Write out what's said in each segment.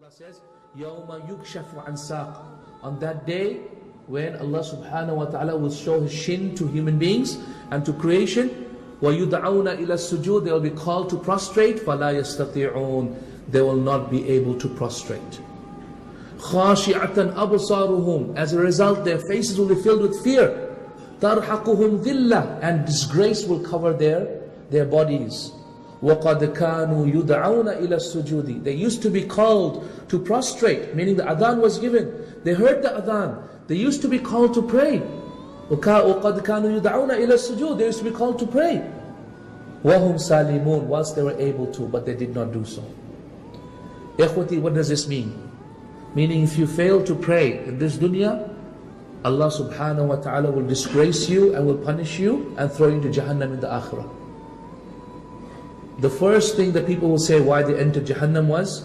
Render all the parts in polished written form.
Allah says, يَوْمَ يُكْشَفُ عَنْ سَاقٍ. On that day, when Allah subhanahu wa ta'ala will show His shin to human beings and to creation, وَيُدْعَوْنَ إِلَى السُّجُودِ. They will be called to prostrate, فَلَا يَسْتَطِيعُونَ. They will not be able to prostrate. خَاشِعَةً أَبْصَارُهُمْ. As a result, their faces will be filled with fear. تَرْحَقُهُمْ ذِلَّةً. And disgrace will cover their bodies. وَقَدْ كَانُوا يُدْعَوْنَ إِلَى السُّجُودِ. They used to be called to prostrate, meaning the adhan was given. They heard the adhan. They used to be called to pray. وَقَدْ كَانُوا يُدْعَوْنَ إِلَى السُّجُودِ. They used to be called to pray. وَهُمْ سَالِمُونَ. Whilst they were able to, but they did not do so. Ikhwati, what does this mean? Meaning if you fail to pray in this dunya, Allah subhanahu wa ta'ala will disgrace you and will punish you and throw you into Jahannam in the akhirah. The first thing that people will say why they entered Jahannam was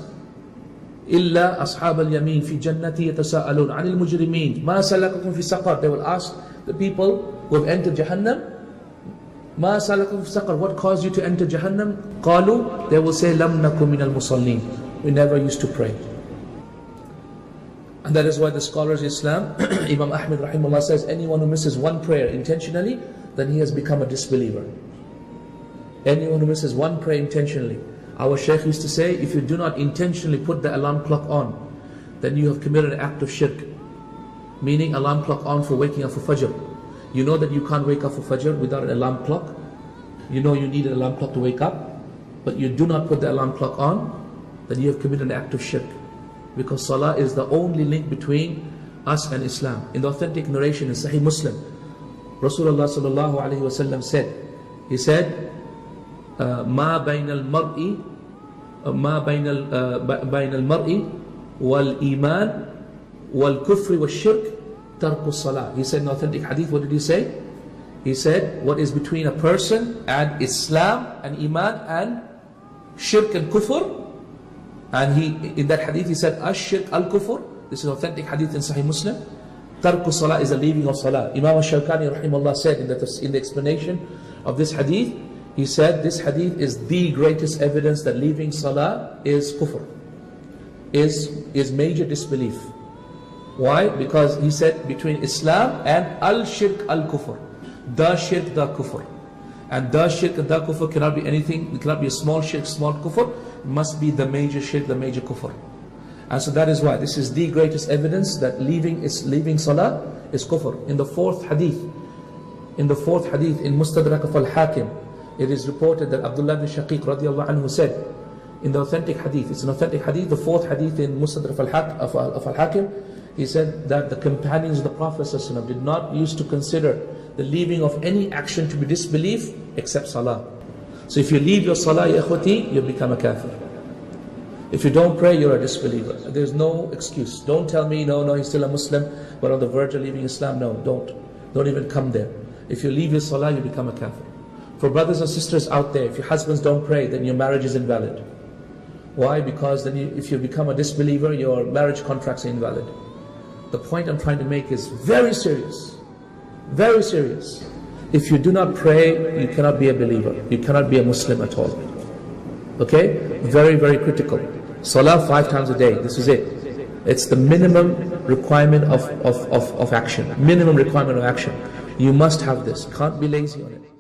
إِلَّا أَصْحَابَ الْيَمِينَ فِي جَنَّةِ يَتَسَاءَلُونَ عَنِ الْمُجْرِمِينَ مَا سَلَكَكُمْ فِي سَقَرَ. They will ask the people who have entered Jahannam, مَا سَلَكَكُمْ فِي سَقَرَ. What caused you to enter Jahannam? قَالُوا. They will say لَمْ نَكُمْ مِنَ الْمُصَلِّينَ. We never used to pray. And that is why the scholars of Islam, Imam Ahmed rahimahullah says, anyone who misses one prayer intentionally, then he has become a disbeliever. Anyone who misses one prayer intentionally. Our Shaykh used to say, if you do not intentionally put the alarm clock on, then you have committed an act of shirk. Meaning alarm clock on for waking up for Fajr. You know that you can't wake up for Fajr without an alarm clock. You know you need an alarm clock to wake up, but you do not put the alarm clock on, then you have committed an act of shirk. Because Salah is the only link between us and Islam. In the authentic narration in Sahih Muslim, Rasulullah sallallahu alayhi wa sallam said, he said, ما بين المرء والإيمان والكفر والشرك ترك الصلاة. He said in authentic hadith, what did he say? He said, what is between a person and Islam and Iman and shirk and kufr? And in that hadith he said, Ash-shirk al-kufr. This is authentic hadith in Sahih Muslim. Tarku salah is the leaving of salah. Imam al-Shawkani rahimahullah said in the explanation of this hadith, he said this hadith is the greatest evidence that leaving salah is kufr, is major disbelief. Why? Because he said between Islam and al-shirk al-kufr. The shirk, the kufr. And the shirk and the kufr cannot be anything, it cannot be a small shirk, small kufr. It must be the major shirk, the major kufr. And so that is why this is the greatest evidence that leaving salah is kufr. In the fourth hadith in Mustadrak of al-Hakim, it is reported that Abdullah ibn Shaqiq radiallahu anhu said, in the authentic hadith, it's an authentic hadith, the fourth hadith in Mustadrak of al-Hakim, he said that the companions of the Prophet ﷺ did not used to consider the leaving of any action to be disbelief except salah. So if you leave your salah, ya ikhwati, you become a kafir. If you don't pray, you're a disbeliever. There's no excuse. Don't tell me, no, he's still a Muslim, but on the verge of leaving Islam. No, don't even come there. If you leave your salah, you become a kafir. For brothers and sisters out there, if your husbands don't pray, then your marriage is invalid. Why? Because then if you become a disbeliever, your marriage contracts are invalid. The point I'm trying to make is very serious. Very serious. If you do not pray, you cannot be a believer. You cannot be a Muslim at all. Okay? Very, very critical. Salah 5 times a day. This is it. It's the minimum requirement of action. Minimum requirement of action. You must have this. Can't be lazy on it.